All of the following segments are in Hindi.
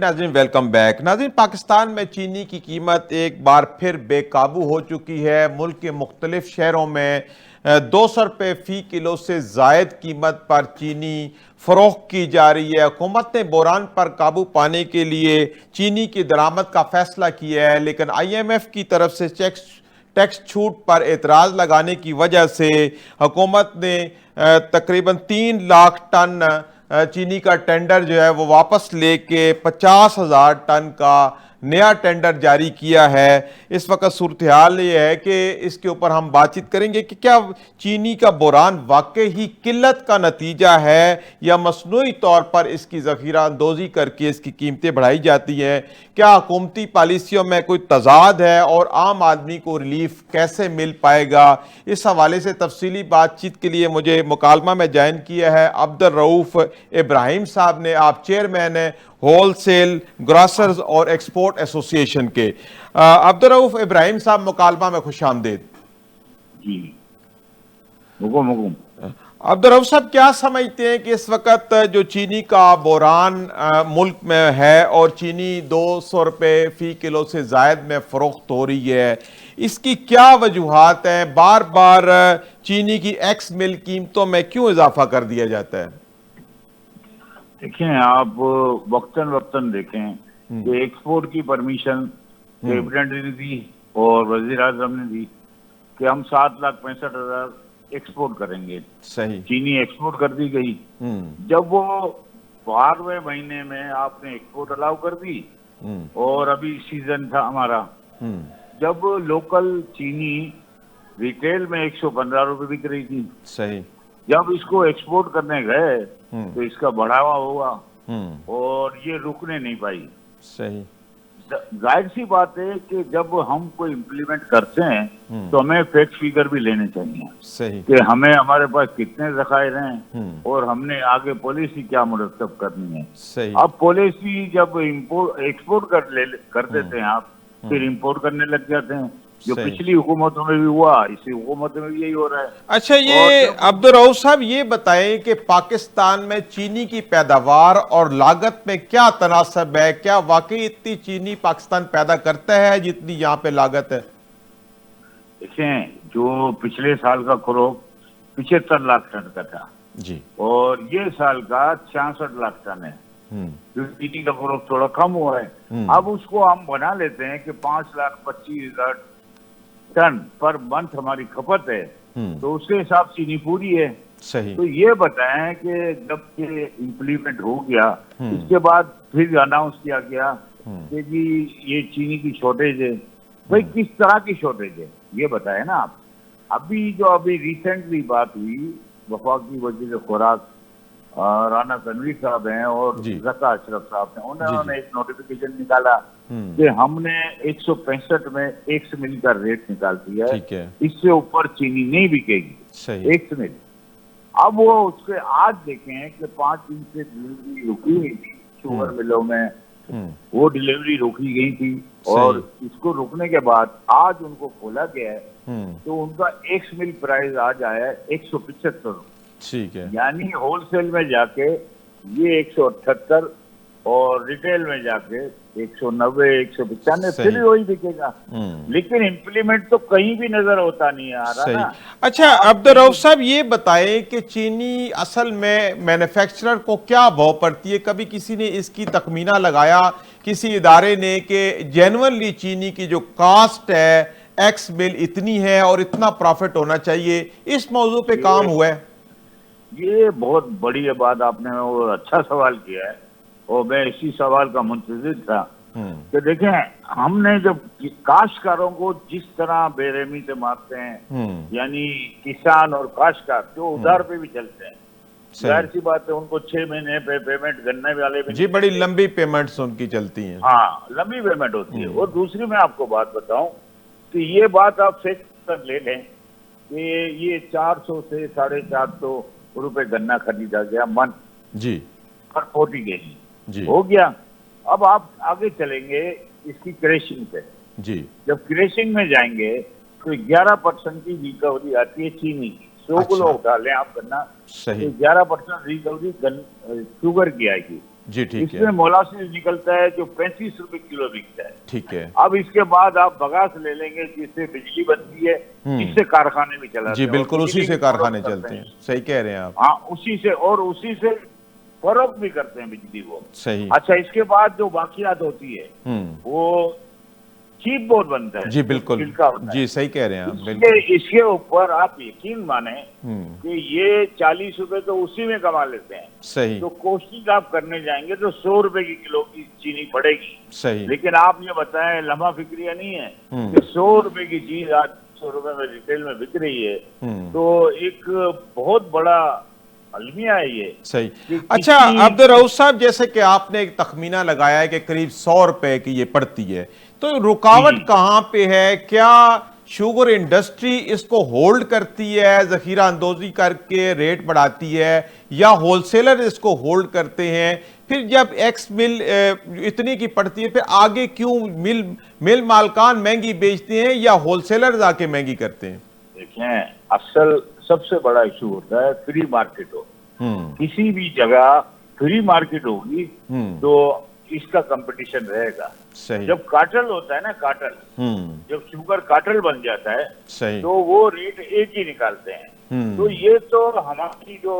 नाज़रीन, वेलकम बैक। नाज़रीन, पाकिस्तान में चीनी की कीमत एक बार फिर बेकाबू हो चुकी है। मुल्क के मुख्तलिफ शहरों में 200 रुपये फ़ी किलो से ज़ायद कीमत पर चीनी फ़रोख्त की जा रही है। हुकूमत ने बहरान पर काबू पाने के लिए चीनी की दरामद का फैसला किया है, लेकिन IMF की तरफ से टैक्स छूट पर एतराज़ लगाने की वजह से हुकूमत ने तकरीबन 3 लाख टन चीनी का टेंडर जो है वो वापस लेके 50,000 टन का नया टेंडर जारी किया है। इस वक्त सूरत हाल ये है कि इसके ऊपर हम बातचीत करेंगे कि क्या चीनी का बहरान वाकई ही किल्लत का नतीजा है या मसनूई तौर पर इसकी ज़ख़ीरा अंदोज़ी करके इसकी कीमतें बढ़ाई जाती हैं। क्या हुकूमती पॉलिसियों में कोई तज़ाद है और आम आदमी को रिलीफ कैसे मिल पाएगा। इस हवाले से तफसीली बातचीत के लिए मुझे मुकालमा में ज्वाइन किया है अब्दुल रऊफ इब्राहिम साहब ने। आप चेयरमैन हैं होलसेल ग्रॉसर्स और एक्सपोर्ट एसोसिएशन के। अब्दुल रऊफ इब्राहिम साहब, मुकालमा में खुश आमदीद। जी, हुकुम। अब्दुल रऊफ साहब, क्या समझते हैं कि इस वक्त जो चीनी का बहरान मुल्क में है और चीनी 200 रुपये फ़ी किलो से ज़ायद में फ़रोख्त हो रही है, इसकी क्या वजूहात हैं? बार बार चीनी की एक्स मिल कीमतों में क्यों इजाफा कर दिया जाता है? देखें, आप वक्तन देखें कि एक्सपोर्ट की परमिशन कैबिनेट ने दी और वजीर आजम ने दी कि हम 7,65,000 एक्सपोर्ट करेंगे। सही। चीनी एक्सपोर्ट कर दी गई। जब वो 12वें महीने में आपने एक्सपोर्ट अलाउ कर दी और अभी सीजन था हमारा, जब लोकल चीनी रिटेल में 115 रुपए बिक रही थी। सही। जब इसको एक्सपोर्ट करने गए तो इसका बढ़ावा हुआ और ये रुकने नहीं पाई। सही। जाहिर सी बात है कि जब हम कोई इम्प्लीमेंट करते हैं तो हमें फैक्ट फिगर भी लेने चाहिए। सही। कि हमें हमारे पास कितने ज़खायर हैं और हमने आगे पॉलिसी क्या मुरतब करनी है। सही। अब पॉलिसी जब एक्सपोर्ट कर देते हैं आप, फिर इंपोर्ट करने लग जाते हैं, जो पिछली हुकूमतों में भी हुआ, इसी हुकूमत में भी यही हो रहा है। अच्छा, ये अब्दुल रऊफ साहब ये बताएं कि पाकिस्तान में चीनी की पैदावार और लागत में क्या तनासब है? क्या वाकई इतनी चीनी पाकिस्तान पैदा करता है जितनी यहाँ पे लागत है? देखें, जो पिछले साल का क्रॉप 75 लाख टन का था जी, और ये साल का 66 लाख टन है। जो चीनी का क्रॉप थोड़ा कम हुआ है। अब उसको हम बना लेते हैं कि 5,25,000 टन पर मंथ हमारी खपत है, तो उसके हिसाब से चीनी पूरी है। सही। तो ये बताएं कि जब ये इम्प्लीमेंट हो गया, इसके बाद फिर अनाउंस किया गया कि जी ये चीनी की शॉर्टेज है। भाई किस तरह की शॉर्टेज है ये बताएं ना आप। अभी रिसेंटली बात हुई, वफाकी वजीर खुराक राना तनवीर साहब हैं और ज़का अशरफ साहब हैं, उन्होंने एक नोटिफिकेशन निकाला कि हमने 165 में एक्स मिल का रेट निकाल दिया है, इससे ऊपर चीनी नहीं बिकेगी एक्स मिल। अब वो उसके आज देखें कि 5 दिन से डिलीवरी रुकी हुई थी शुगर मिलों में, वो डिलीवरी रोकी गई थी और इसको रुकने के बाद आज उनको खोला गया है तो उनका एक्स मिल प्राइस आज आया है 175 रुपये। ठीक है, यानी होलसेल में जाके ये 178 और रिटेल में जाके 190 195 फिर वही बिकेगा। लेकिन इम्प्लीमेंट तो कहीं भी नजर होता नहीं आ रहा ना। अच्छा अब्दुल रऊफ साहब, ये बताएं कि चीनी असल में मैन्युफैक्चरर को क्या भाव पड़ती है? कभी किसी ने इसकी तखमीना लगाया किसी इदारे ने कि जेन्युइनली चीनी की जो कास्ट है एक्स मिल इतनी है और इतना प्रॉफिट होना चाहिए? इस मौजू पे काम हुआ है? ये बहुत बड़ी बात आपने और अच्छा सवाल किया है और मैं इसी सवाल का मुंतजिर था कि देखें, हमने जब काश्तकारों को जिस तरह बेरहमी से मारते हैं, यानी किसान और काश्तकार जो उधार पे भी चलते हैं, जाहिर सी बात है उनको 6 महीने पे पेमेंट गन्ने वाले भी जी, बड़ी लंबी पेमेंट्स उनकी चलती हैं। हाँ, लंबी पेमेंट होती है। और दूसरी मैं आपको बात बताऊं कि ये बात आप फिक्स कर ले लें कि ये 400 से 450 रुपए गन्ना खरीदा गया मन जी पर 40 केजी हो गया। अब आप आगे चलेंगे इसकी क्रैशिंग पे जी। जब क्रैशिंग में जाएंगे तो 11% की रिकवरी आती है चीनी की। 100 किलो उठा लें आप गन्ना, तो 11% रिकवरी शुगर की आएगी। जी ठीक है, इसमें मोलासिस निकलता है जो 35 रुपए किलो बिकता है। ठीक है। अब इसके बाद आप बगास ले लेंगे जिससे बिजली बनती है, जिससे कारखाने भी चलाते जी हैं और बिल्कुल, उसी बिजली से भी कारखाने फरोख्त करते चलते हैं, सही कह रहे हैं आप। हाँ, उसी से, और उसी से फरोख्त भी करते हैं बिजली वो। सही। अच्छा, इसके बाद जो बाकियात होती है वो चीप बोर्ड बनता है, जी बिल्कुल, छिलका होता जी है। सही कह रहे हैं आप, बिल्कुल। इसके ऊपर आप यकीन माने कि ये 40 रुपए तो उसी में कमा लेते हैं। सही, तो कोशिश आप करने जाएंगे तो 100 रुपए की किलो की चीनी पड़ेगी। सही। लेकिन आप ये बताएं, लम्हा फिक्रिया नहीं है कि 100 रुपए की चीज आज 100 रुपए में रिटेल में बिक रही है, तो एक बहुत बड़ा अलमिया है ये। सही। अच्छा अब्दुल रऊफ साहब, जैसे कि आपने एक तखमीना लगाया है कि करीब 100 रुपए की ये पड़ती है, तो रुकावट कहाँ पे है? क्या शुगर इंडस्ट्री इसको होल्ड करती है, जखीरा अंदोजी करके रेट बढ़ाती है, या होलसेलर इसको होल्ड करते हैं? फिर जब एक्स मिल इतनी की पड़ती है, फिर आगे क्यों मिल मालकान महंगी बेचते हैं या होलसेलर जाके महंगी करते हैं? देखें, असल सबसे बड़ा इशू होता है फ्री मार्केट हो। किसी भी जगह फ्री मार्केट होगी तो इसका कंपटीशन रहेगा। सही। जब कार्टेल होता है ना, कार्टेल, जब शुगर कार्टेल बन जाता है, सही, तो वो रेट एक ही निकालते हैं। तो ये तो हमारी जो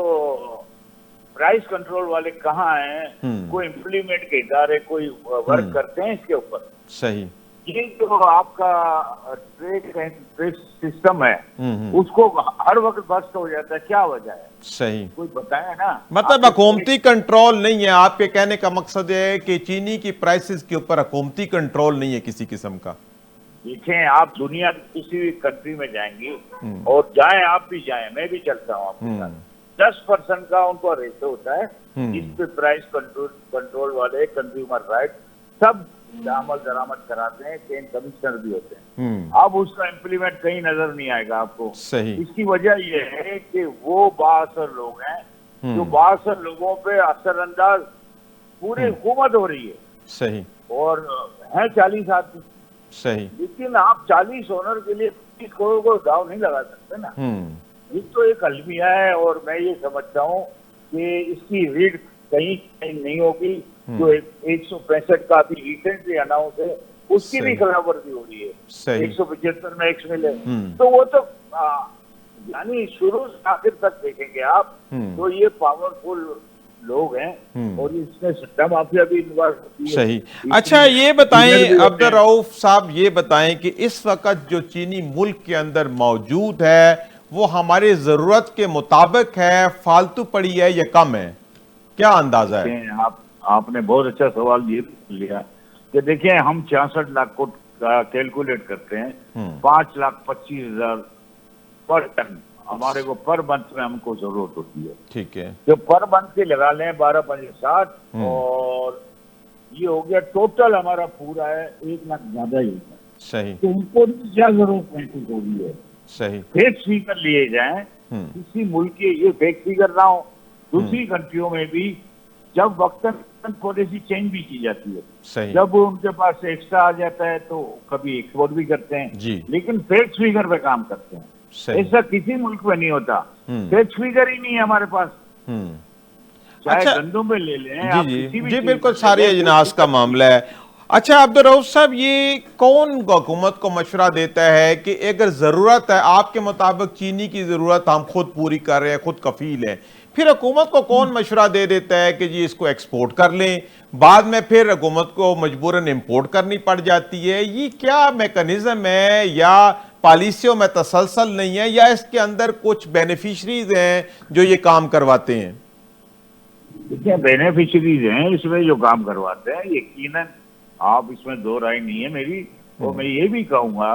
प्राइस कंट्रोल वाले कहाँ हैं, कोई इम्प्लीमेंट के इदारे कोई वर्क करते हैं इसके ऊपर? सही। ये जो आपका ट्रेड सिस्टम है उसको हर वक्त बस्ट हो जाता है, क्या वजह है? सही, कोई बताए ना। मतलब हुकूमती कंट्रोल नहीं है, आपके कहने का मकसद है कि चीनी की प्राइसेस के ऊपर हुकूमती कंट्रोल नहीं है किसी किस्म का। देखें, आप दुनिया की किसी भी कंट्री में जाएंगे और जाएं, आप भी जाएं, मैं भी चलता हूँ आपके साथ, 10% का उनको रेशो होता है जिस पे प्राइस कंट्रोल वाले, कंज्यूमर राइट सब अमल दरामद कराते हैं, चेन कमिश्नर भी होते हैं। अब उसका इम्प्लीमेंट कहीं नजर नहीं आएगा आपको। सही। इसकी वजह यह है कि वो बाअसर लोग हैं जो बाअसर लोगों पे असरअंदाज पूरी हुकूमत हो रही है। सही। और है 40 आदमी। सही। लेकिन आप 40 ओनर के लिए 30 करोड़ को दाव नहीं लगा सकते ना। ये तो एक अलमिया है और मैं ये समझता हूँ कि इसकी रीड कहीं नहीं होगी। जो 165 का अभी रिसेंटली अनाउंस है उसकी भी खिलाफवर्जी हो रही है। 175 में एक्स मिले, तो वो तो यानी शुरू से आखिर तक देखेंगे आप तो ये पावरफुल लोग हैं और इसमें सट्टा माफिया भी इन्वॉल्व होती है। सही। अच्छा ये बताएं अब्दुल रऊफ साहब, ये बताएं कि इस वक्त जो चीनी मुल्क के अंदर मौजूद है वो हमारी जरूरत के मुताबिक है, फालतू पड़ी है या कम है? क्या अंदाजा है? आपने बहुत अच्छा सवाल ये लिया कि देखिए, हम 66 लाख को कैलकुलेट करते हैं, 5,25,000 पर टन हमारे को पर मंथ में हमको जरूरत होती है। ठीक है, जो पर मंथ के लगा लें 12,560 और ये हो गया टोटल हमारा पूरा है 1 लाख ज्यादा ही होता है। सही। तो उनको क्या जरूरत महसूस हो रही है? सही। फेक फिगर लिए जाए किसी मुल्क के, ये फेक फिगर ना हो, दूसरी कंट्रियों में भी जब वक्तन पॉलिसी चेंज भी की जाती है, सही। जब उनके पास एक्स्ट्रा आ जाता है तो कभी एक्सपोर्ट भी करते हैं जी। लेकिन फेक फिगर पे काम करते हैं। ऐसा किसी मुल्क में नहीं होता, फेक फिगर ही नहीं है हमारे पास। चाहे अच्छा, गंदम में ले लें, जी जी जी बिल्कुल, सारी अजनास का मामला है। अच्छा अब्दुल रऊफ साहब, ये कौन हुकूमत को मशवरा देता है कि अगर जरूरत है, आपके मुताबिक चीनी की जरूरत हम खुद पूरी कर रहे हैं, खुद कफील है, फिर हुकूमत को कौन मशवरा दे देता है कि जी इसको एक्सपोर्ट कर लें, बाद में फिर हुकूमत को मजबूरन इंपोर्ट करनी पड़ जाती है? ये क्या मैकेनिज्म है, या पॉलिसियों में तसलसल नहीं है, या इसके अंदर कुछ बेनिफिशरीज हैं जो ये काम करवाते हैं? देखिए, बेनिफिशरीज हैं इसमें जो काम करवाते हैं, यकीनन आप इसमें दो राय नहीं है मेरी। और मैं ये भी कहूंगा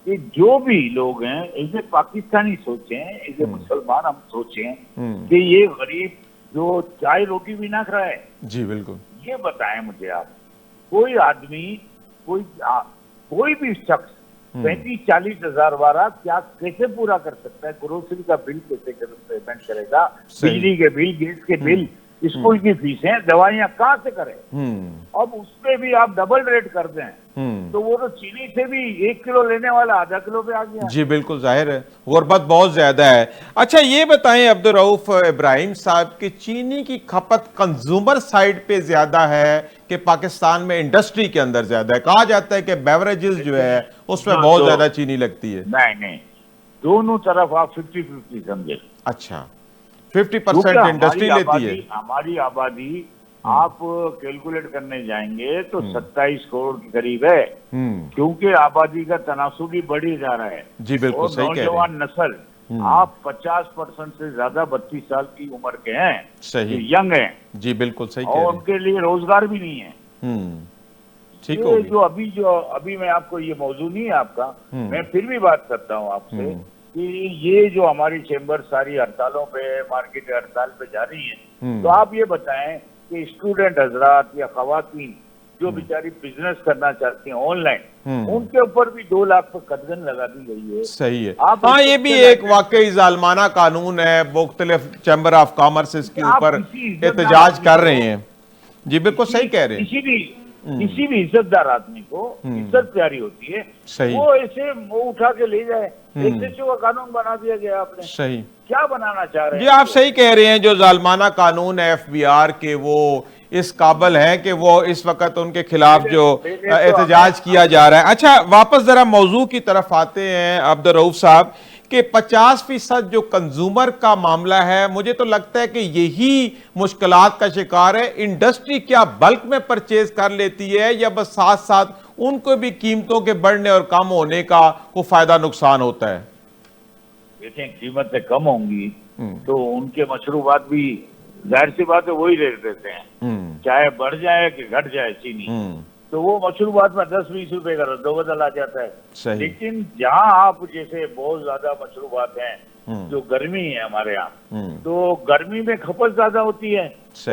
कि जो भी लोग हैं, ऐसे पाकिस्तानी सोचें, ऐसे मुसलमान हम सोचें कि ये गरीब जो चाय रोटी भी ना खाए, जी बिल्कुल, ये बताएं मुझे आप, कोई आदमी, कोई भी शख्स 35-40 हजार वाला क्या कैसे पूरा कर सकता है? ग्रोसरी का बिल कैसे पेमेंट करेगा, बिजली के बिल, गैस के बिल, स्कूल की फीसें, दवाइयाँ कहाँ से करें? हम्म अब उसपे भी आप डबल रेट कर दें तो वो तो चीनी से भी 1 किलो लेने वाला आधा किलो पे आ गया। जी बिल्कुल, जाहिर है गुर्बत बहुत ज्यादा है। अच्छा ये बताएं अब्दुल रऊफ इब्राहिम साहब कि चीनी की खपत कंज्यूमर साइड पे ज्यादा है कि पाकिस्तान में इंडस्ट्री के अंदर ज्यादा है? कहा जाता है कि बेवरेजेस जो है उसमें बहुत ज्यादा चीनी लगती है। नहीं, दोनों तरफ आप 50-50 समझे। अच्छा, क्योंकि 50% इंडस्ट्री लेती है। हमारी आबादी आप कैलकुलेट करने जाएंगे तो 27 करोड़ के करीब है। क्योंकि आबादी का तनासुब बढ़ी जा रहा है। जी बिल्कुल और सही कह रहे हैं। नौजवान नस्ल आप 50% से ज्यादा 32 साल की उम्र के हैं, सही, जो यंग हैं, जी बिल्कुल सही कह और रहे हैं। उनके लिए रोजगार भी नहीं है। ठीक ये होगी। जो अभी मैं आपको, ये मौजू नहीं है आपका, मैं फिर भी बात करता हूँ आपसे कि ये जो हमारी चेंबर सारी हड़तालों पे, मार्केट हड़ताल पे जा रही है, तो आप ये बताएं कि स्टूडेंट हजरात या खवातीन जो बेचारी बिजनेस करना चाहती हैं ऑनलाइन, उनके ऊपर भी 2 लाख पर कटगन लगा दी गई है। सही है। हाँ, ये भी एक वाकई जालमाना कानून है। मुख्तलिफ चैम्बर ऑफ कॉमर्स इसके ऊपर एहतजाज कर रहे हैं। जी बिल्कुल सही कह रहे हैं। किसी भी इज्जतदार आदमी को इज्जत प्यारी होती है, सही, वो ऐसे मुंह उठा के ले जाए। एसएचओ का कानून बना दिया गया आपने, सही, क्या बनाना चाह रहे हैं? जी आप सही कह रहे हैं। जो जालमाना कानून है एफबीआर के, वो इस काबिल है कि वो इस वक्त उनके खिलाफ जो एहतजाज किया जा रहा है। अच्छा, वापस जरा मौजू की तरफ आते हैं अब्दुल रऊफ साहब कि 50% जो कंज्यूमर का मामला है, मुझे तो लगता है कि यही मुश्किलात का शिकार है। इंडस्ट्री क्या बल्क में परचेज कर लेती है या बस साथ साथ उनको भी कीमतों के बढ़ने और कम होने का को फायदा नुकसान होता है? देखें, कीमतें कम होंगी तो उनके मशरूबात भी जाहिर सी बात है वही रेट देते हैं, चाहे बढ़ जाए कि घट जाए चीनी। तो वो मशरूबात में 10-20 रुपए का रद्दोबदल आ जाता है। लेकिन जहाँ आप जैसे बहुत ज्यादा मशरूबात हैं, जो गर्मी है हमारे यहाँ, तो गर्मी में खपत ज्यादा होती है।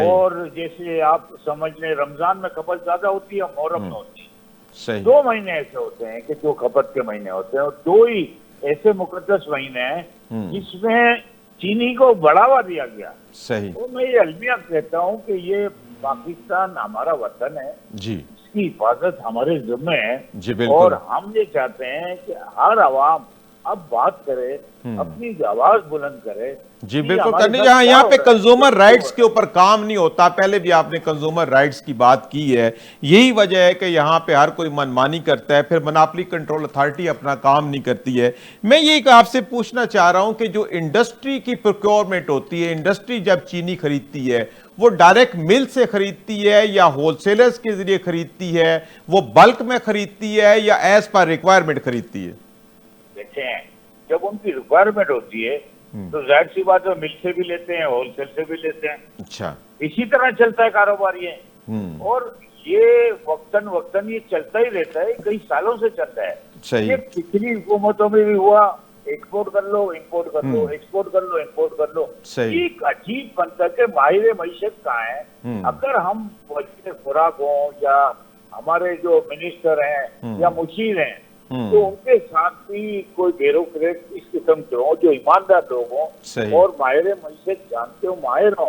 और जैसे आप समझ लें रमजान में खपत ज्यादा होती है, मुहर्रम में होती है। 2 महीने ऐसे होते हैं कि जो खपत के महीने होते हैं, और 2 ही ऐसे मुकद्दस महीने हैं जिसमें चीनी को बढ़ावा दिया गया। सही। तो मैं ये अलमिया कहता हूँ कि ये पाकिस्तान हमारा वतन है जी, इसकी हिफाजत हमारे जिम्मे है जी, बिल्कुल। और हम ये चाहते हैं कि हर आवाम अब बात करे, अपनी आवाज बुलंद करे। जी बिल्कुल करनी। यहाँ पे कंज्यूमर राइट्स के ऊपर काम नहीं होता। पहले भी आपने कंज्यूमर राइट्स की बात की है। यही वजह है कि यहाँ पे हर कोई मनमानी करता है, फिर मोनोपोली कंट्रोल अथॉरिटी अपना काम नहीं करती है। मैं ये आपसे पूछना चाह रहा हूँ कि जो इंडस्ट्री की प्रोक्योरमेंट होती है, इंडस्ट्री जब चीनी खरीदती है, वो डायरेक्ट मिल से खरीदती है या होलसेलर्स के जरिए खरीदती है? वो बल्क में खरीदती है या एज पर रिक्वायरमेंट खरीदती है? देखें, जब उनकी रिक्वायरमेंट होती है तो जाहिर सी बात है मिल से भी लेते हैं, होलसेल से भी लेते हैं। अच्छा, इसी तरह चलता है कारोबार ये। और ये वक्तन ये चलता ही रहता है, कई सालों से चलता है। सही। ये पिछली हुकूमतों में भी हुआ, एक्सपोर्ट कर लो, इंपोर्ट कर लो, एक्सपोर्ट कर लो, इंपोर्ट कर लो। एक अजीब बनता है, माहिर मईशत कहाँ है? अगर हम खुराक हो या हमारे जो मिनिस्टर हैं या मुशीर हैं, तो उनके साथ भी कोई ब्यूरोक्रेट इस किस्म के हो जो ईमानदार लोग हों और माहिर मईशत जानते हो, माहिर हो।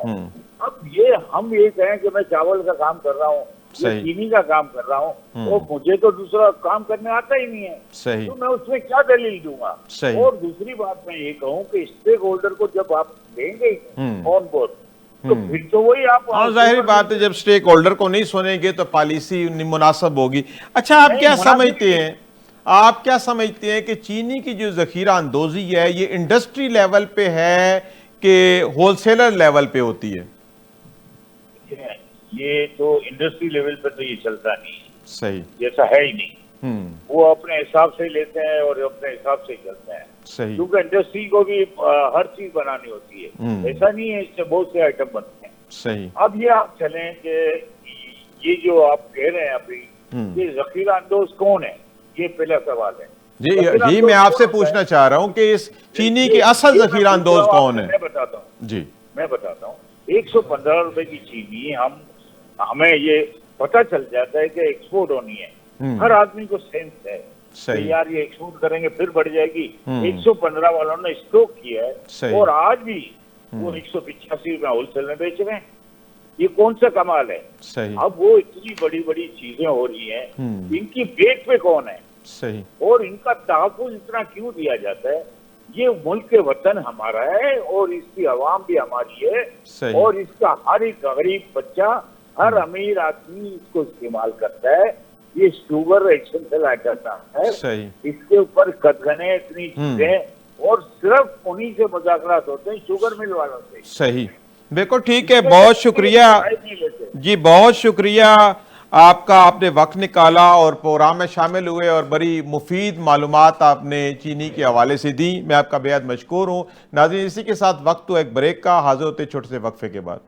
अब ये हम ये कहें कि मैं चावल का काम कर रहा हूँ, चीनी का काम कर रहा हूँ, और मुझे तो दूसरा काम करने आता ही नहीं है, तो मैं उसमें क्या दलील दूंगा? और दूसरी बात मैं ये कहूँ कि स्टेक होल्डर को जब आप देंगे ऑन बोर्ड, तो फिर तो वही आप, जाहिर बात है जब स्टेक होल्डर को नहीं सुनेंगे तो पॉलिसी मुनासिब होगी। अच्छा, आप क्या समझते हैं, आप क्या समझते हैं कि चीनी की जो जखीरा अंदोजी है ये इंडस्ट्री लेवल पे है कि होलसेलर लेवल पे होती है? ये तो इंडस्ट्री लेवल पे तो ये चलता नहीं, सही, जैसा है ही नहीं। वो अपने हिसाब से लेते हैं और अपने हिसाब से चलते हैं। सही। क्योंकि इंडस्ट्री को भी हर चीज बनानी होती है, ऐसा नहीं है, इससे बहुत से आइटम बनते हैं। सही। अब ये आप चलें कि ये जो आप कह रहे हैं अभी, ये जखीरा अंदोज कौन है, ये पहला सवाल है जी। यही मैं आपसे पूछना चाह रहा हूँ कि इस चीनी की असल जखीरा अंदोज कौन है? मैं बताता हूँ जी, मैं बताता हूँ। 115 रुपए की चीनी हमें ये पता चल जाता है कि एक्सपोर्ट होनी है। हर आदमी को सेंस है कि यार ये एक्सपोर्ट करेंगे फिर बढ़ जाएगी। 115 वालों ने स्टॉक किया है और आज भी वो 185 रुपए होलसेल में बेच रहे हैं। ये कौन सा कमाल है? सही। अब वो इतनी बड़ी बड़ी चीजें हो रही हैं, इनकी वेट पे कौन है? सही। और इनका तहफ़्फ़ुज़ इतना क्यों दिया जाता है? ये मुल्क के वतन हमारा है और इसकी आवाम भी हमारी है। सही। और इसका हर एक गरीब बच्चा, हर अमीर आदमी इसको इस्तेमाल करता है। ये शुगर एसेंशियल आइटम है। सही। इसके ऊपर कदगने इतनी चीजें, और सिर्फ उन्हीं से मुज़ाकरात होते हैं, शुगर मिल वालों से। सही, बिल्कुल ठीक है, बहुत शुक्रिया जी, बहुत शुक्रिया आपका, आपने वक्त निकाला और प्रोग्राम में शामिल हुए और बड़ी मुफीद मालूमात आपने चीनी के हवाले से दी। मैं आपका बेहद मशकूर हूँ। नाज़रीन, इसी के साथ वक्त तो एक ब्रेक का, हाजिर होते छोटे से वक्फे के बाद।